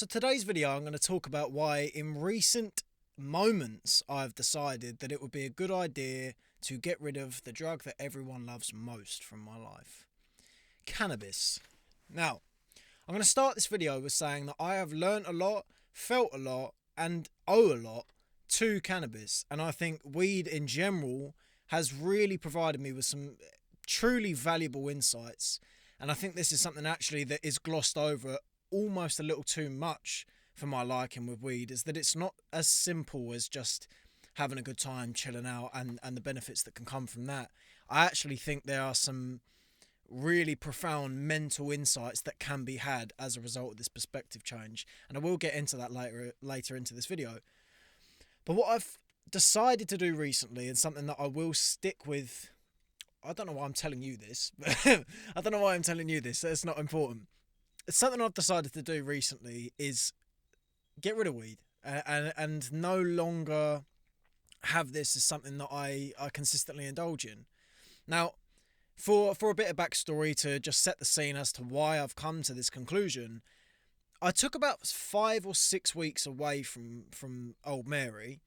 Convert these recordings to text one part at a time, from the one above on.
So today's video I'm going to talk about why in recent moments I've decided that it would be a good idea to get rid of the drug that everyone loves most from my life. Cannabis. Now, I'm going to start this video with saying that I have learnt a lot, felt a lot and owe a lot to cannabis, and I think weed in general has really provided me with some truly valuable insights, and I think this is something actually that is glossed over almost a little too much for my liking with weed, is that it's not as simple as just having a good time, chilling out, and the benefits that can come from that. I actually think there are some really profound mental insights that can be had as a result of this perspective change, and I will get into that later into this video. But what I've decided to do recently, and something that I will stick with, I don't know why I'm telling you this, but I don't know why I'm telling you this, it's not important. It's something I've decided to do recently is get rid of weed, and no longer have this as something that I consistently indulge in. Now, for a bit of backstory to just set the scene as to why I've come to this conclusion, I took about 5 or 6 weeks away from Old Mary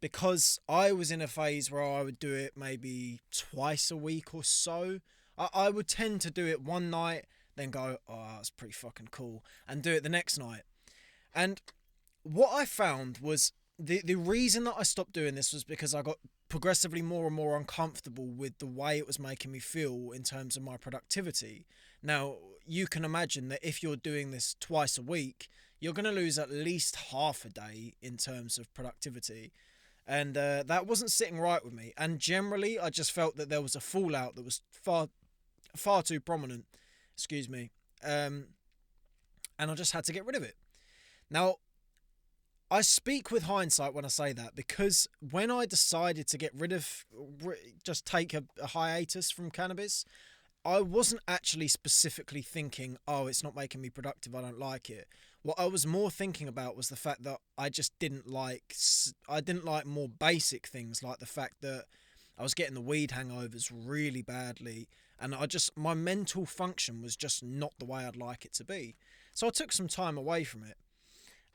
because I was in a phase where I would do it maybe twice a week or so. I would tend to do it one night, then go, oh, that's pretty fucking cool, and do it the next night. And what I found was the reason that I stopped doing this was because I got progressively more and more uncomfortable with the way it was making me feel in terms of my productivity. Now, you can imagine that if you're doing this twice a week, you're going to lose at least half a day in terms of productivity. And that wasn't sitting right with me. And generally, I just felt that there was a fallout that was far too prominent. Excuse me. And I just had to get rid of it. Now, I speak with hindsight when I say that, because when I decided to get rid of, just take a hiatus from cannabis, I wasn't actually specifically thinking, oh, it's not making me productive, I don't like it. What I was more thinking about was the fact that I didn't like more basic things, like the fact that I was getting the weed hangovers really badly, and my mental function was just not the way I'd like it to be. So I took some time away from it.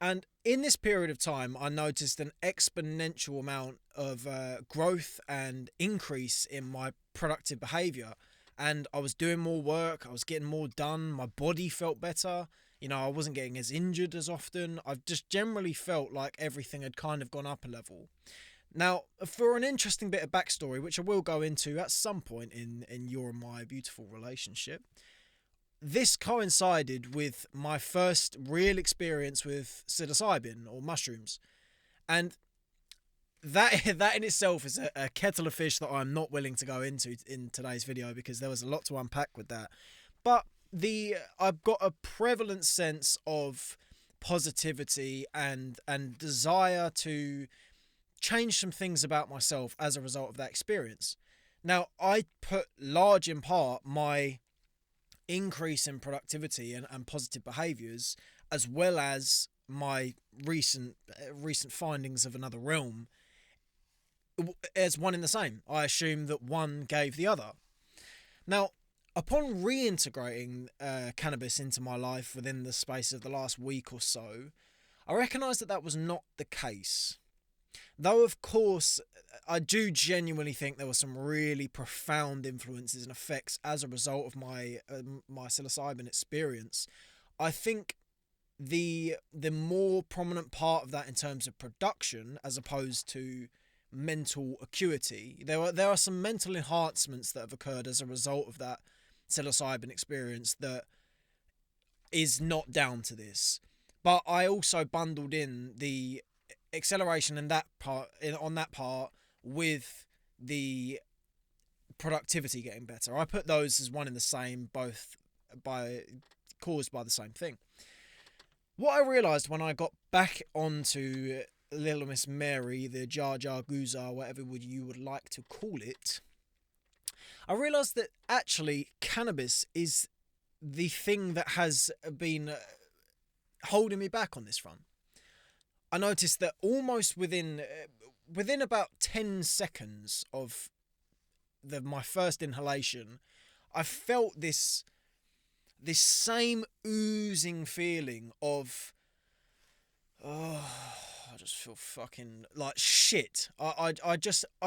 And in this period of time, I noticed an exponential amount of growth and increase in my productive behaviour. And I was doing more work, I was getting more done, my body felt better. You know, I wasn't getting as injured as often. I just generally felt like everything had kind of gone up a level. Now, for an interesting bit of backstory, which I will go into at some point in your and my beautiful relationship, this coincided with my first real experience with psilocybin or mushrooms, and that in itself is a kettle of fish that I'm not willing to go into in today's video, because there was a lot to unpack with that. But I've got a prevalent sense of positivity and desire to change some things about myself as a result of that experience. Now, I put large in part my increase in productivity and positive behaviours, as well as my recent findings of another realm, as one in the same. I assume that one gave the other. Now, upon reintegrating cannabis into my life within the space of the last week or so, I recognised that was not the case. Though, of course, I do genuinely think there were some really profound influences and effects as a result of my psilocybin experience. I think the more prominent part of that in terms of production, as opposed to mental acuity, there are some mental enhancements that have occurred as a result of that psilocybin experience that is not down to this. But I also bundled in the acceleration in that part, on that part, with the productivity getting better. I put those as one in the same, both caused by the same thing. What I realised when I got back onto Little Miss Mary, the Jar Jar Goozar, whatever you would like to call it, I realised that actually cannabis is the thing that has been holding me back on this front. I noticed that almost within about 10 seconds of my first inhalation, I felt this same oozing feeling of Oh, I just feel fucking like shit. I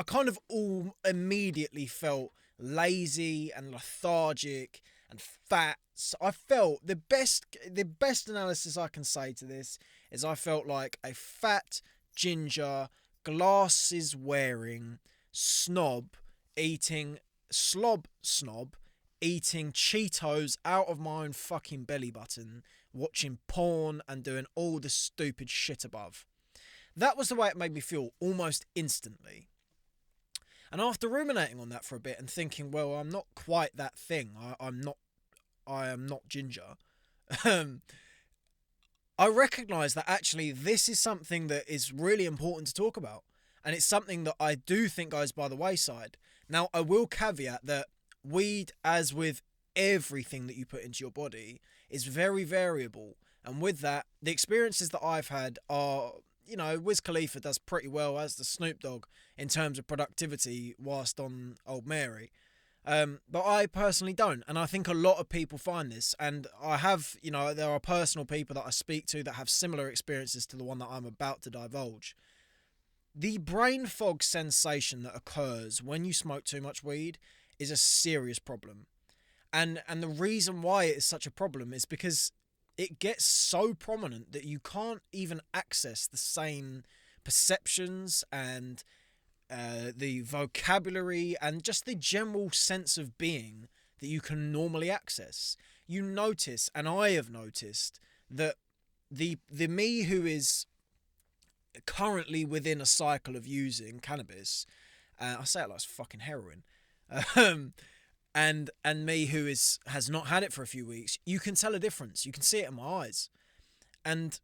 kind of all immediately felt lazy and lethargic and fat. So I felt the best analysis I can say to this is I felt like a fat ginger glasses wearing snob eating snob eating Cheetos out of my own fucking belly button, watching porn and doing all the stupid shit above. That was the way it made me feel almost instantly. And after ruminating on that for a bit and thinking, well, I'm not quite that thing. I am not ginger. Um, I recognise that actually this is something that is really important to talk about. And it's something that I do think goes by the wayside. Now, I will caveat that weed, as with everything that you put into your body, is very variable. And with that, the experiences that I've had are, Wiz Khalifa does pretty well, as the Snoop Dogg, in terms of productivity whilst on Old Mary. But I personally don't, and I think a lot of people find this, and I have, there are personal people that I speak to that have similar experiences to the one that I'm about to divulge. The brain fog sensation that occurs when you smoke too much weed is a serious problem. And the reason why it is such a problem is because it gets so prominent that you can't even access the same perceptions and the vocabulary and just the general sense of being that you can normally access. You notice, and I have noticed, that the me who is currently within a cycle of using cannabis, I say it like it's fucking heroin, um, and me who has not had it for a few weeks, you can tell a difference. You can see it in my eyes. And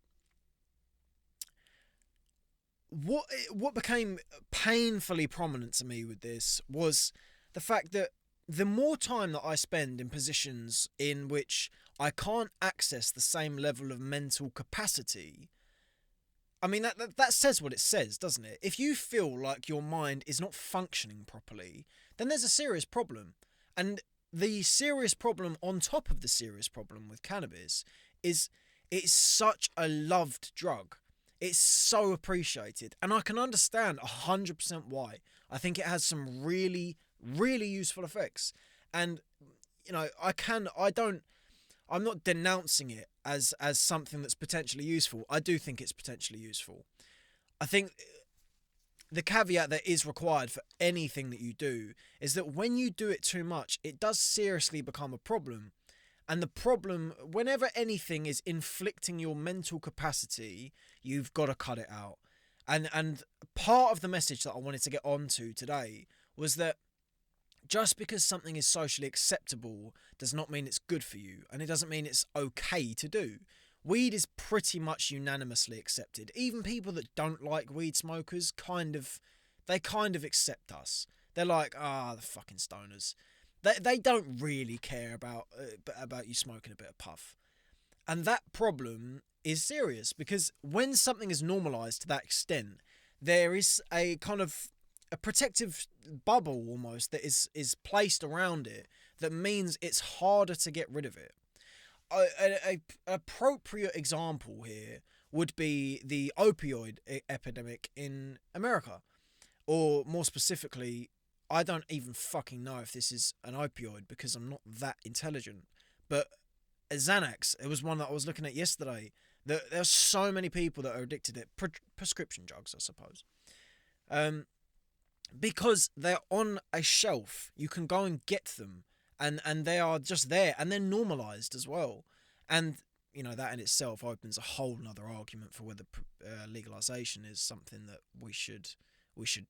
what became painfully prominent to me with this was the fact that the more time that I spend in positions in which I can't access the same level of mental capacity, I mean, that says what it says, doesn't it? If you feel like your mind is not functioning properly, then there's a serious problem. And the serious problem on top of the serious problem with cannabis is it's such a loved drug. It's so appreciated. And I can understand 100% why. I think it has some really, really useful effects. And, I'm not denouncing it as something that's potentially useful. I do think it's potentially useful. I think the caveat that is required for anything that you do is that when you do it too much, it does seriously become a problem. And the problem, whenever anything is inflicting your mental capacity, you've got to cut it out. And part of the message that I wanted to get onto today was that just because something is socially acceptable does not mean it's good for you, and it doesn't mean it's okay to do. Weed is pretty much unanimously accepted. Even people that don't like weed smokers they kind of accept us. They're like, the fucking stoners. They don't really care about you smoking a bit of puff. And that problem is serious because when something is normalized to that extent, there is a kind of a protective bubble almost that is placed around it that means it's harder to get rid of it. A appropriate example here would be the opioid epidemic in America, or more specifically, I don't even fucking know if this is an opioid because I'm not that intelligent, but Xanax, it was one that I was looking at yesterday. There's so many people that are addicted to it, prescription drugs, I suppose. Um, because they're on a shelf, you can go and get them, and they are just there, and they're normalized as well. And that in itself opens a whole nother argument for whether legalization is something that we should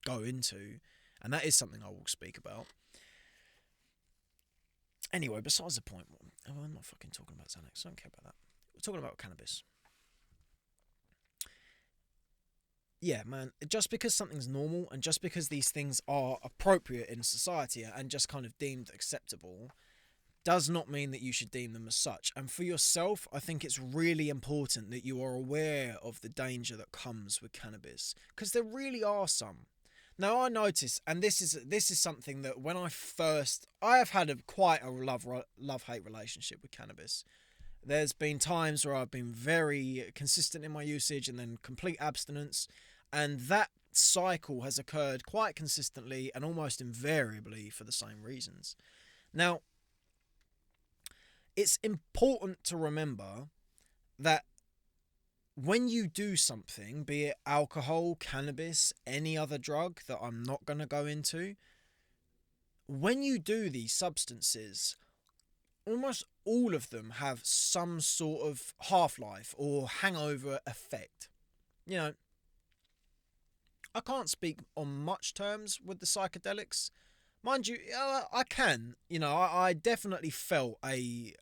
go into, and that is something I will speak about. Anyway, besides the point, I'm not fucking talking about Xanax. I don't care about that. We're talking about cannabis. Yeah, man, just because something's normal and just because these things are appropriate in society and just kind of deemed acceptable does not mean that you should deem them as such. And for yourself, I think it's really important that you are aware of the danger that comes with cannabis, because there really are some. Now I notice, and this is something that I have had quite a love hate relationship with cannabis. There's been times where I've been very consistent in my usage and then complete abstinence, and that cycle has occurred quite consistently and almost invariably for the same reasons. Now, it's important to remember that when you do something, be it alcohol, cannabis, any other drug that I'm not going to go into, when you do these substances, almost all of them have some sort of half-life or hangover effect. You know, I can't speak on much terms with the psychedelics. Mind you, I can. You know, I definitely felt a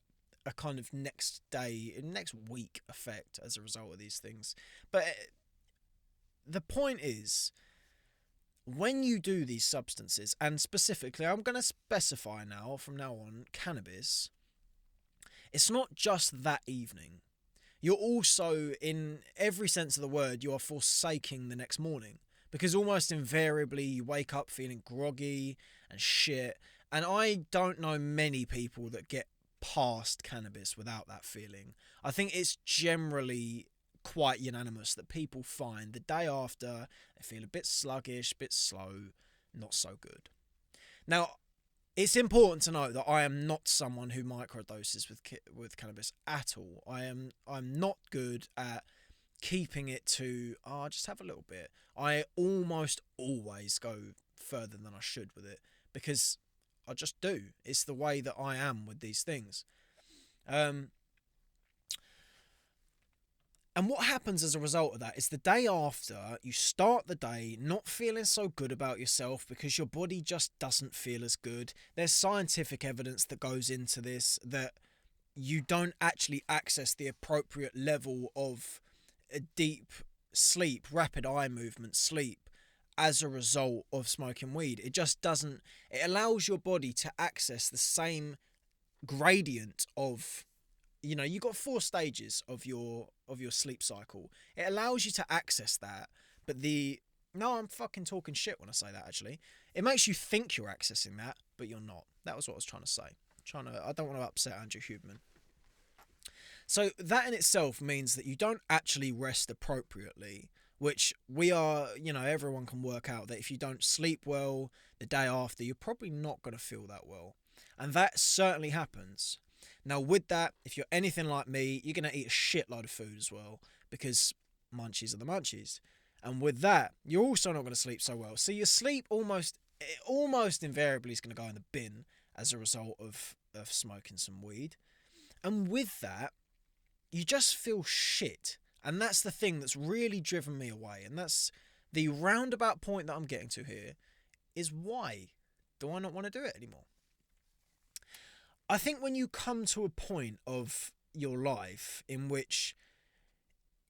kind of next day, next week effect as a result of these things. But the point is, when you do these substances, and specifically, I'm going to specify now, from now on, cannabis, it's not just that evening. You're also, in every sense of the word, you are forsaking the next morning. Because almost invariably you wake up feeling groggy and shit. And I don't know many people that get past cannabis without that feeling. I think it's generally quite unanimous that people find the day after they feel a bit sluggish, a bit slow, not so good. Now, it's important to note that I am not someone who microdoses with cannabis at all. I'm not good at keeping it to just have a little bit. I almost always go further than I should with it because I just do. It's the way that I am with these things. And what happens as a result of that is the day after, you start the day not feeling so good about yourself because your body just doesn't feel as good. There's scientific evidence that goes into this that you don't actually access the appropriate level of a deep sleep, rapid eye movement sleep as a result of smoking weed. It just doesn't, it allows your body to access the same gradient of, you know, you've got 4 stages of your sleep cycle. It allows you to access that, but no, I'm fucking talking shit when I say that, actually. It makes you think you're accessing that, but you're not. That was what I was trying to say. I don't want to upset Andrew Huberman. So that in itself means that you don't actually rest appropriately, which we are, you know, everyone can work out that if you don't sleep well the day after, you're probably not going to feel that well. And that certainly happens. Now, with that, if you're anything like me, you're going to eat a shitload of food as well, because munchies are the munchies. And with that, you're also not going to sleep so well. So your sleep almost invariably is going to go in the bin as a result of smoking some weed. And with that, you just feel shit. And that's the thing that's really driven me away. And that's the roundabout point that I'm getting to here, is why do I not want to do it anymore? I think when you come to a point of your life in which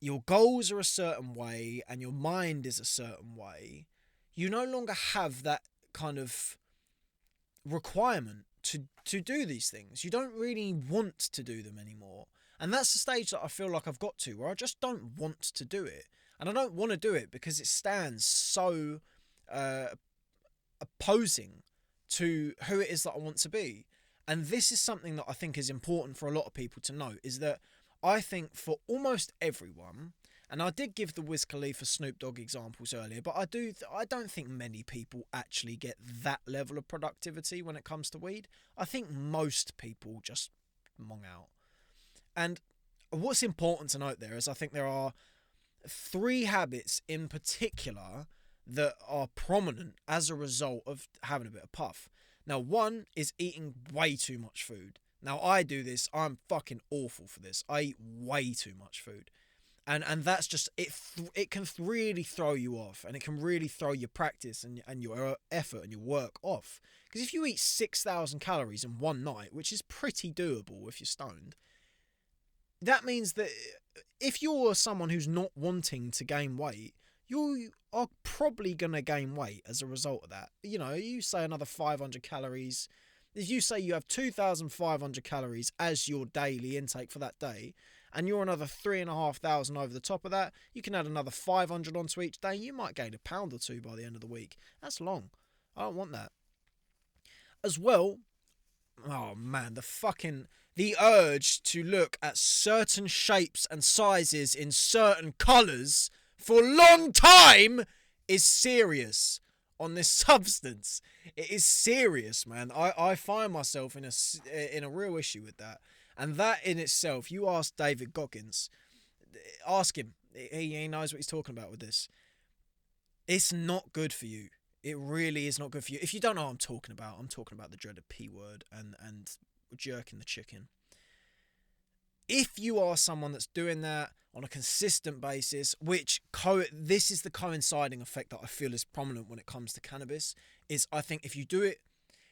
your goals are a certain way and your mind is a certain way, you no longer have that kind of requirement to do these things. You don't really want to do them anymore. And that's the stage that I feel like I've got to, where I just don't want to do it. And I don't want to do it because it stands so opposing to who it is that I want to be. And this is something that I think is important for a lot of people to know, is that I think for almost everyone, and I did give the Wiz Khalifa Snoop Dogg examples earlier, but I don't think many people actually get that level of productivity when it comes to weed. I think most people just mong out. And what's important to note there is I think there are 3 habits in particular that are prominent as a result of having a bit of puff. Now, one is eating way too much food. Now, I do this. I'm fucking awful for this. I eat way too much food. And that's just, it can really throw you off. And it can really throw your practice and your effort and your work off. Because if you eat 6,000 calories in one night, which is pretty doable if you're stoned, that means that if you're someone who's not wanting to gain weight, you are probably going to gain weight as a result of that. You know, you say another 500 calories. If you say you have 2,500 calories as your daily intake for that day, and you're another 3,500 over the top of that, you can add another 500 onto each day. You might gain a pound or 2 by the end of the week. That's long. I don't want that. As well, oh man, the urge to look at certain shapes and sizes in certain colours for a long time is serious on this substance. It is serious, man. I find myself in a real issue with that. And that in itself, you ask David Goggins, ask him. He knows what he's talking about with this. It's not good for you. It really is not good for you. If you don't know what I'm talking about the dreaded P word and jerking the chicken. If you are someone that's doing that on a consistent basis, which this is the coinciding effect that I feel is prominent when it comes to cannabis, is I think if you do it,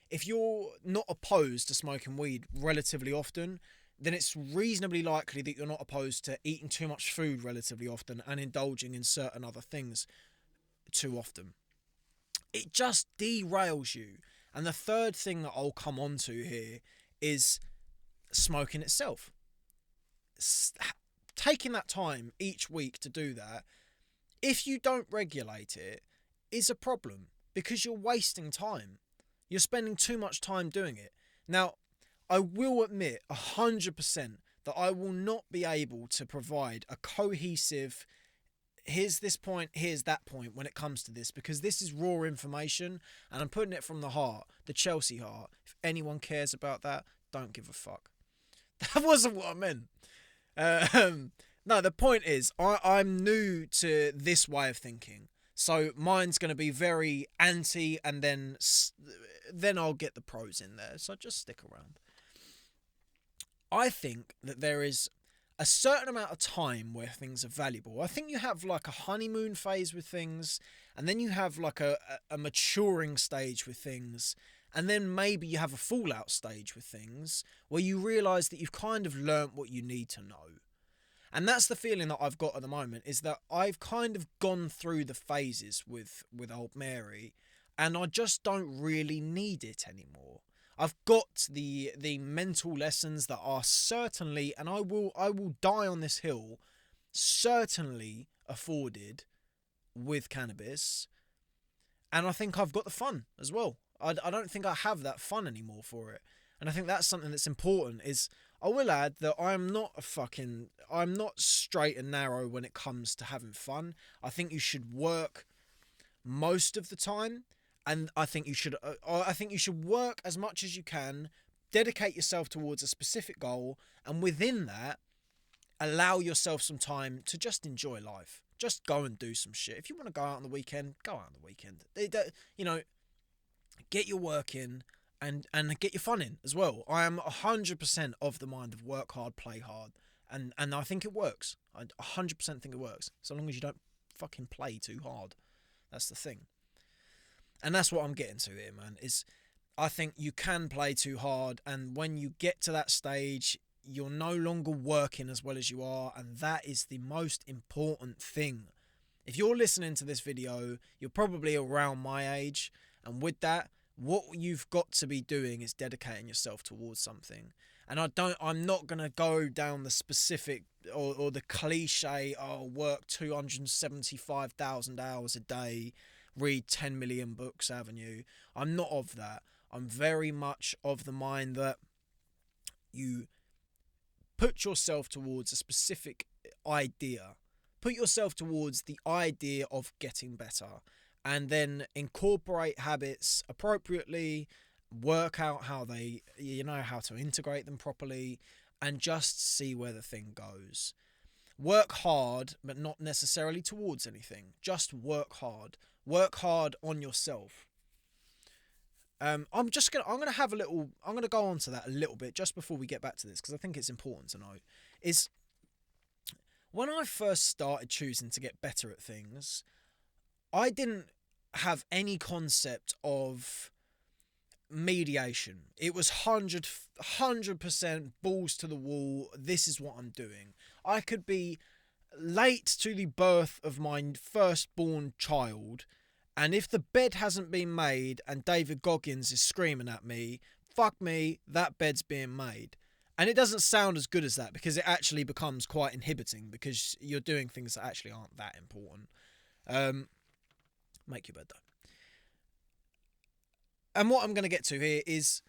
if you're not opposed to smoking weed relatively often, then it's reasonably likely that you're not opposed to eating too much food relatively often and indulging in certain other things too often. It just derails you. And the third thing that I'll come on to here is smoking itself. Taking that time each week to do that, if you don't regulate it, is a problem because you're wasting time. You're spending too much time doing it. Now, I will admit 100% that I will not be able to provide a cohesive here's this point, here's that point when it comes to this, because this is raw information and I'm putting it from the heart, the Chelsea heart. If anyone cares about that, don't give a fuck. That wasn't what I meant. No, the point is, I'm new to this way of thinking. So mine's going to be very anti, and then I'll get the pros in there. So just stick around. I think that there is a certain amount of time where things are valuable. I think you have like a honeymoon phase with things, and then you have like a maturing stage with things, and then maybe you have a fallout stage with things where you realise that you've kind of learnt what you need to know. And that's the feeling that I've got at the moment, is that I've kind of gone through the phases with old Mary, and I just don't really need it anymore. I've got the mental lessons that are certainly, and I will die on this hill, certainly afforded with cannabis. And I think I've got the fun as well. I don't think I have that fun anymore for it. And I think that's something that's important. Is I will add that I'm not straight and narrow when it comes to having fun. I think you should work most of the time, and I think you should work as much as you can, dedicate yourself towards a specific goal, and within that, allow yourself some time to just enjoy life. Just go and do some shit. If you want to go out on the weekend, go out on the weekend. Get your work in and get your fun in as well. I am 100% of the mind of work hard, play hard, and I think it works. I 100% think it works, so long as you don't fucking play too hard. That's the thing. And that's what I'm getting to here, man, is I think you can play too hard, and when you get to that stage, you're no longer working as well as you are, and that is the most important thing. If you're listening to this video, you're probably around my age, and with that, what you've got to be doing is dedicating yourself towards something. And I'm not going to go down the specific or the cliche, work 275,000 hours a day, read 10 million books avenue. I'm not of that. I'm very much of the mind that you put yourself towards a specific idea. Put yourself towards the idea of getting better, and then incorporate habits appropriately, work out how to integrate them properly, and just see where the thing goes. Work hard, but not necessarily towards anything. Just work hard. Work hard on yourself. I'm gonna go on to that a little bit just before we get back to this, because I think it's important to know. Is when I first started choosing to get better at things, I didn't have any concept of mediation. It was 100% balls to the wall. This is what I'm doing. I could be late to the birth of my firstborn child, and if the bed hasn't been made and David Goggins is screaming at me, fuck me, that bed's being made. And it doesn't sound as good as that, because it actually becomes quite inhibiting, because you're doing things that actually aren't that important. Make your bed though. And what I'm going to get to here is,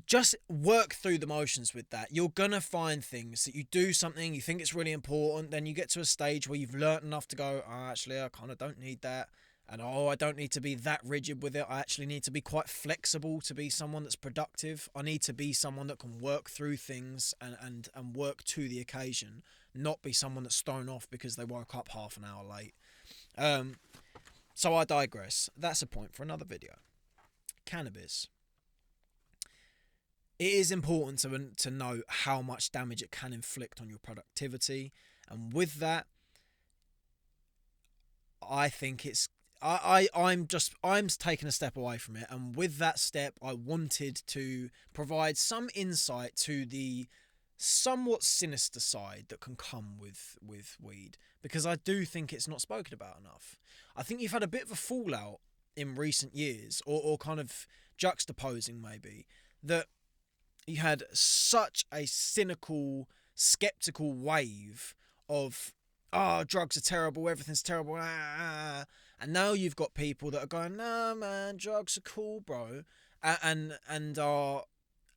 just work through the motions with that. You're gonna find things that you do something, you think it's really important, then you get to a stage where you've learnt enough to go, oh, actually, I kind of don't need that. And oh, I don't need to be that rigid with it. I actually need to be quite flexible to be someone that's productive. I need to be someone that can work through things and work to the occasion, not be someone that's thrown off because they woke up half an hour late. Um, so I digress. That's a point for another video. Cannabis. It is important to know how much damage it can inflict on your productivity, and with that, I think it's I'm taking a step away from it, and with that step, I wanted to provide some insight to the somewhat sinister side that can come with weed, because I do think it's not spoken about enough. I think you've had a bit of a fallout in recent years, or kind of juxtaposing maybe, that you had such a cynical, skeptical wave of, oh, drugs are terrible, everything's terrible, and now you've got people that are going, nah, man, drugs are cool, bro, and are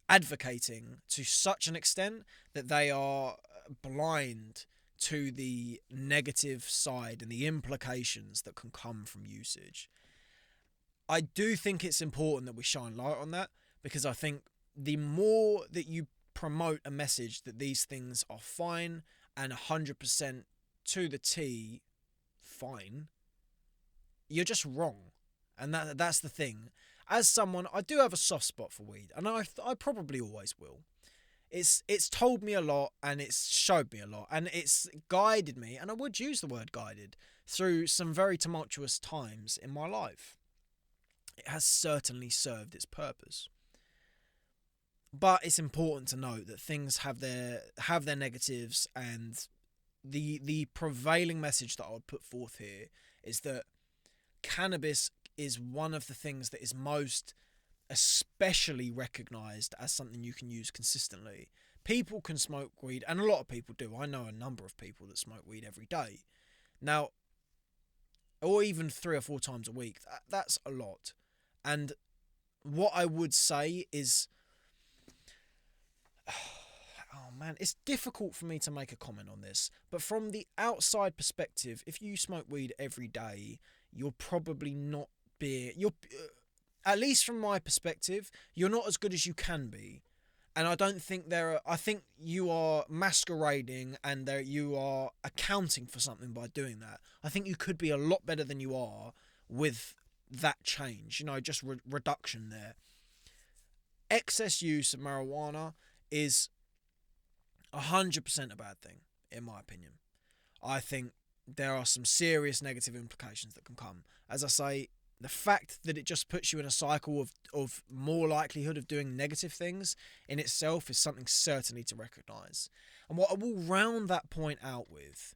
advocating to such an extent that they are blind to the negative side and the implications that can come from usage. I do think it's important that we shine light on that, because I think the more that you promote a message that these things are fine and 100% to the T fine, you're just wrong. And that's the thing. As someone, I do have a soft spot for weed, and I probably always will. It's told me a lot, and it's showed me a lot, and it's guided me, and I would use the word guided, through some very tumultuous times in my life. It has certainly served its purpose. But it's important to note that things have their negatives, and the prevailing message that I would put forth here is that cannabis is one of the things that is most especially recognized as something you can use consistently. People can smoke weed, and a lot of people do. I know a number of people that smoke weed every day. Now, or even 3 or 4 times a week. That's a lot. And what I would say is, oh man, it's difficult for me to make a comment on this, but from the outside perspective, if you smoke weed every day, you're probably not you're at least from my perspective, you're not as good as you can be. And I don't think I think you are masquerading, and you are accounting for something by doing that. I think you could be a lot better than you are with that change, just reduction there. Excess use of marijuana is 100% a bad thing, in my opinion. I think there are some serious negative implications that can come. As I say, the fact that it just puts you in a cycle of more likelihood of doing negative things in itself is something certainly to recognise. And what I will round that point out with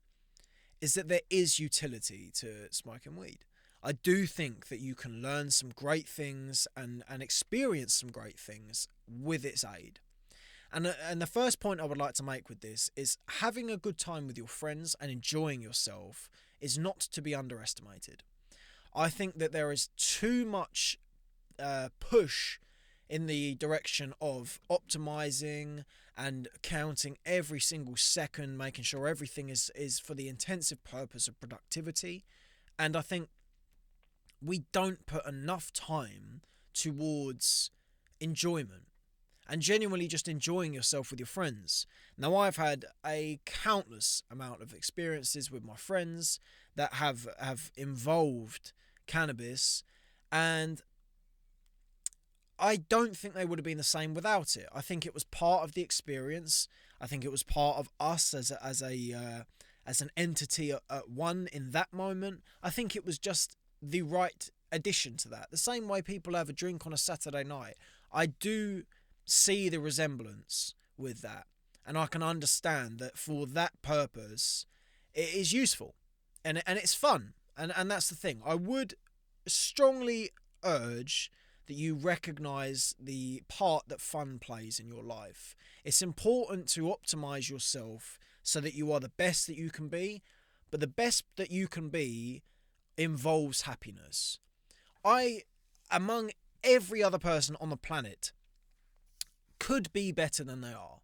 is that there is utility to smoking weed. I do think that you can learn some great things and experience some great things with its aid. And the first point I would like to make with this is having a good time with your friends and enjoying yourself is not to be underestimated. I think that there is too much push in the direction of optimizing and counting every single second, making sure everything is for the intensive purpose of productivity. And I think we don't put enough time towards enjoyment and genuinely just enjoying yourself with your friends. Now, I've had a countless amount of experiences with my friends that have involved cannabis, and I don't think they would have been the same without it. I think it was part of the experience. I think it was part of us as an entity at one in that moment. I think it was just the right addition to that. The same way people have a drink on a Saturday night. I do see the resemblance with that, and I can understand that for that purpose it is useful and it's fun, and that's the thing. I would strongly urge that you recognize the part that fun plays in your life. It's important to optimize yourself so that you are the best that you can be, but the best that you can be involves happiness. Among every other person on the planet, could be better than they are.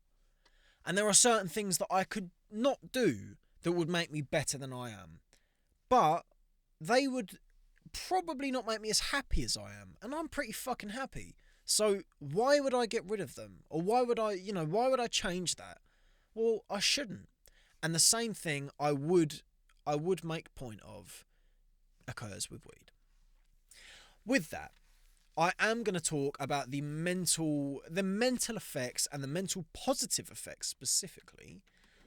And there are certain things that I could not do that would make me better than I am. But they would probably not make me as happy as I am. And I'm pretty fucking happy. So why would I get rid of them? Or why would I change that? Well, I shouldn't. And the same thing I would make point of occurs with weed. With that, I am going to talk about the mental effects and the mental positive effects specifically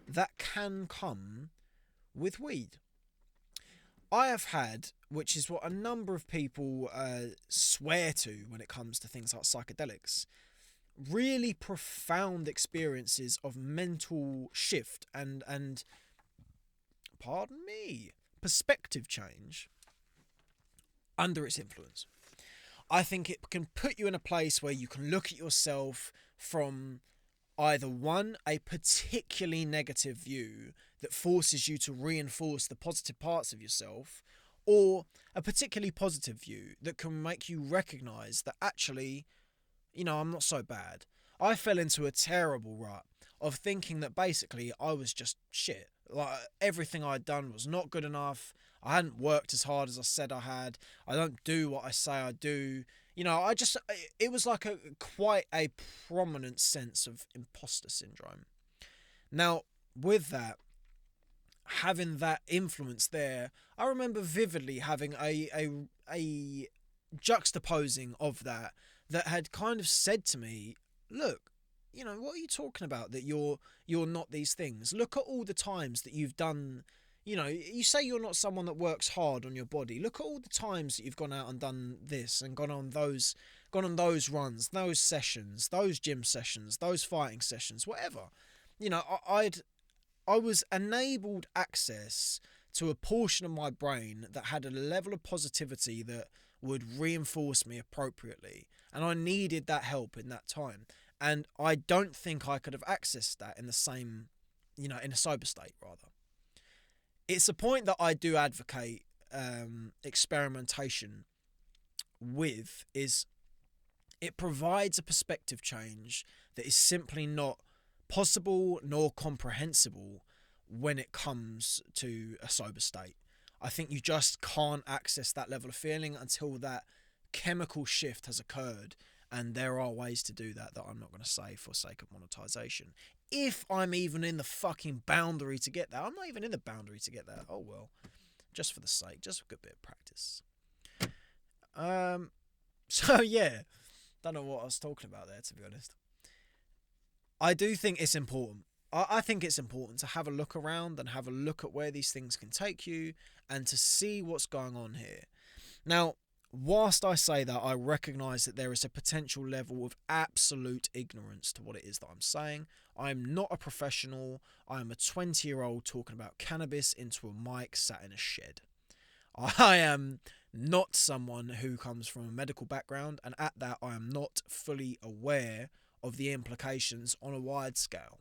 that can come with weed. I have had, which is what a number of people swear to when it comes to things like psychedelics, really profound experiences of mental shift and pardon me, perspective change under its influence. I think it can put you in a place where you can look at yourself from either one, a particularly negative view that forces you to reinforce the positive parts of yourself, or a particularly positive view that can make you recognize that actually, I'm not so bad. I fell into a terrible rut of thinking that basically I was just shit. Like, everything I'd done was not good enough. I hadn't worked as hard as I said I had. I don't do what I say I do. It was like quite a prominent sense of imposter syndrome. Now, with that, having that influence there, I remember vividly having a juxtaposing of that had kind of said to me, look, what are you talking about, that you're not these things? Look at all the times that you've done. You say you're not someone that works hard on your body. Look at all the times that you've gone out and done this and gone on those runs, those sessions, those gym sessions, those fighting sessions, whatever. I was enabled access to a portion of my brain that had a level of positivity that would reinforce me appropriately. And I needed that help in that time. And I don't think I could have accessed that in the same, in a sober state, rather. It's a point that I do advocate experimentation with, is it provides a perspective change that is simply not possible nor comprehensible when it comes to a sober state. I think you just can't access that level of feeling until that chemical shift has occurred, and there are ways to do that I'm not going to say for sake of monetization. If I'm even in the fucking boundary to get there. I'm not even in the boundary to get there. Oh well, just for the sake, just a good bit of practice. So yeah, don't know what I was talking about there, to be honest. I do think it's important. I think it's important to have a look around and have a look at where these things can take you and to see what's going on here. Now, whilst I say that, I recognise that there is a potential level of absolute ignorance to what it is that I'm saying. I'm not a professional. I am a 20-year-old talking about cannabis into a mic sat in a shed. I am not someone who comes from a medical background, and at that I am not fully aware of the implications on a wide scale.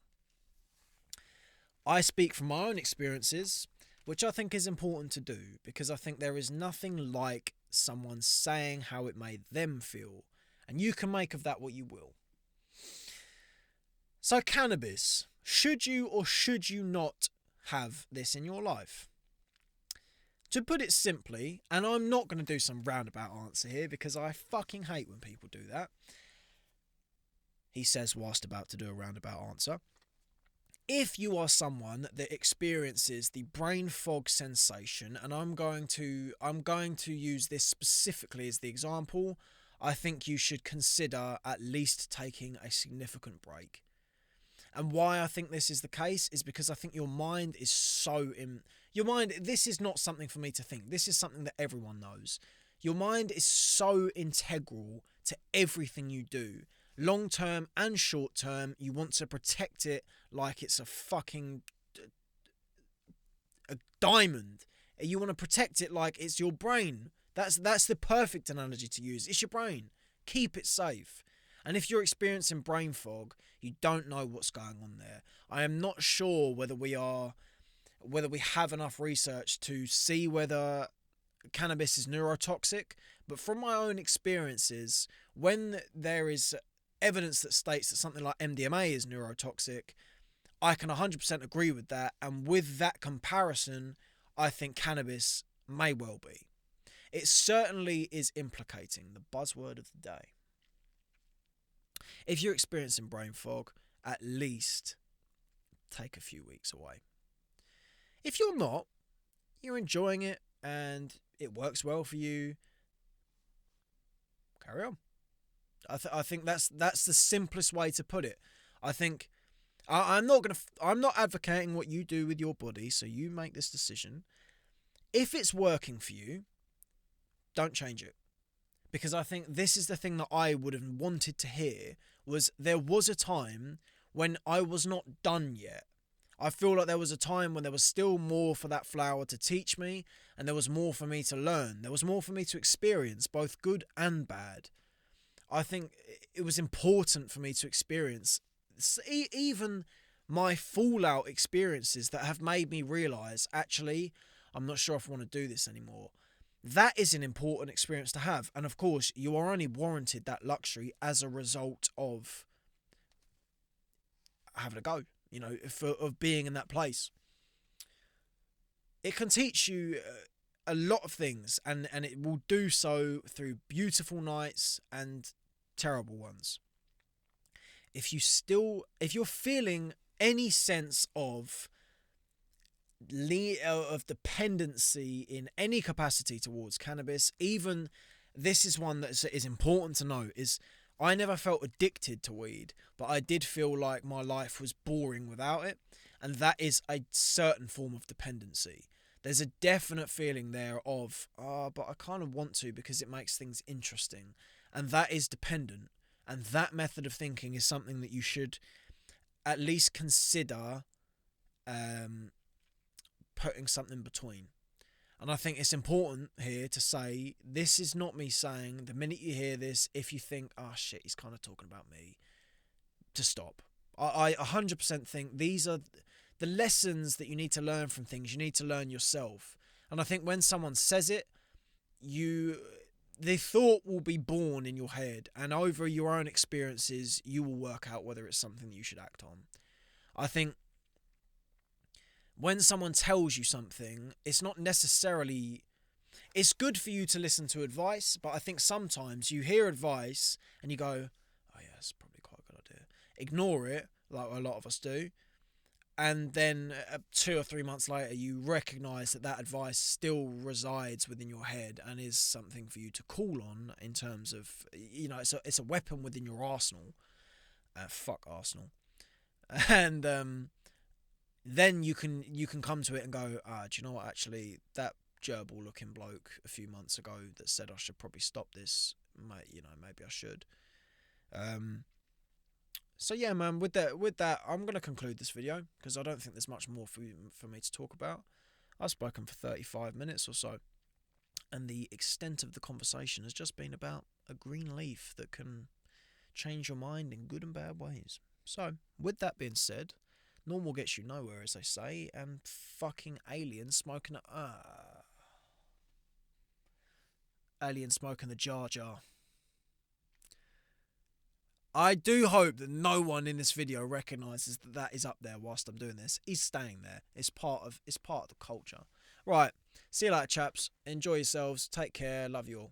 I speak from my own experiences, which I think is important to do, because I think there is nothing like someone saying how it made them feel, and you can make of that what you will. So cannabis, should you or should you not have this in your life? To put it simply, and I'm not going to do some roundabout answer here because I fucking hate when people do that. He says whilst about to do a roundabout answer. If you are someone that experiences the brain fog sensation, and I'm going to use this specifically as the example, I think you should consider at least taking a significant break. And why I think this is the case is because I think your mind is this is not something for me to think. This is something that everyone knows. Your mind is so integral to everything you do. Long term and short term, you want to protect it like it's a fucking a diamond. You want to protect it like it's your brain. That's the perfect analogy to use. It's your brain. Keep it safe. And if you're experiencing brain fog, you don't know what's going on there. I am not sure whether we have enough research to see whether cannabis is neurotoxic, but from my own experiences, when there is evidence that states that something like MDMA is neurotoxic, I can 100% agree with that. And with that comparison, I think cannabis may well be. It certainly is implicating the buzzword of the day. If you're experiencing brain fog, at least take a few weeks away. If you're not, you're enjoying it and it works well for you, carry on. I think that's the simplest way to put it. I think I'm not advocating what you do with your body, so you make this decision. If it's working for you, don't change it. Because I think this is the thing that I would have wanted to hear, was there was a time when I was not done yet. I feel like there was a time when there was still more for that flower to teach me, and there was more for me to learn. There was more for me to experience, both good and bad. I think it was important for me to experience even my fallout experiences that have made me realise, actually, I'm not sure if I want to do this anymore. That is an important experience to have. And of course, you are only warranted that luxury as a result of having a go, of being in that place. It can teach you a lot of things, and it will do so through beautiful nights and terrible ones. If you're feeling any sense of dependency in any capacity towards cannabis, even this is one that is important to note, is I never felt addicted to weed, but I did feel like my life was boring without it, and that is a certain form of dependency. There's a definite feeling there of, but I kind of want to because it makes things interesting, and that is dependent. And that method of thinking is something that you should at least consider putting something between. And I think it's important here to say, this is not me saying the minute you hear this, if you think, oh shit, he's kind of talking about me, to stop. I 100% think these are the lessons that you need to learn from things. You need to learn yourself. And I think when someone says it, the thought will be born in your head, and over your own experiences, you will work out whether it's something that you should act on. I think when someone tells you something, it's not necessarily... It's good for you to listen to advice, but I think sometimes you hear advice and you go, oh yeah, that's probably quite a good idea. Ignore it, like a lot of us do. And then 2 or 3 months later, you recognise that advice still resides within your head and is something for you to call on in terms of, it's a weapon within your arsenal. Fuck Arsenal. And then you can come to it and go, do you know what, actually, that gerbil looking bloke a few months ago that said I should probably stop this, maybe I should. So yeah, man, with that, I'm going to conclude this video because I don't think there's much more for me to talk about. I've spoken for 35 minutes or so, and the extent of the conversation has just been about a green leaf that can change your mind in good and bad ways. So, with that being said, normal gets you nowhere, as they say, and fucking aliens smoking the Jar Jar. I do hope that no one in this video recognises that is up there whilst I'm doing this. He's staying there. It's part of the culture. Right. See you later, chaps. Enjoy yourselves. Take care. Love you all.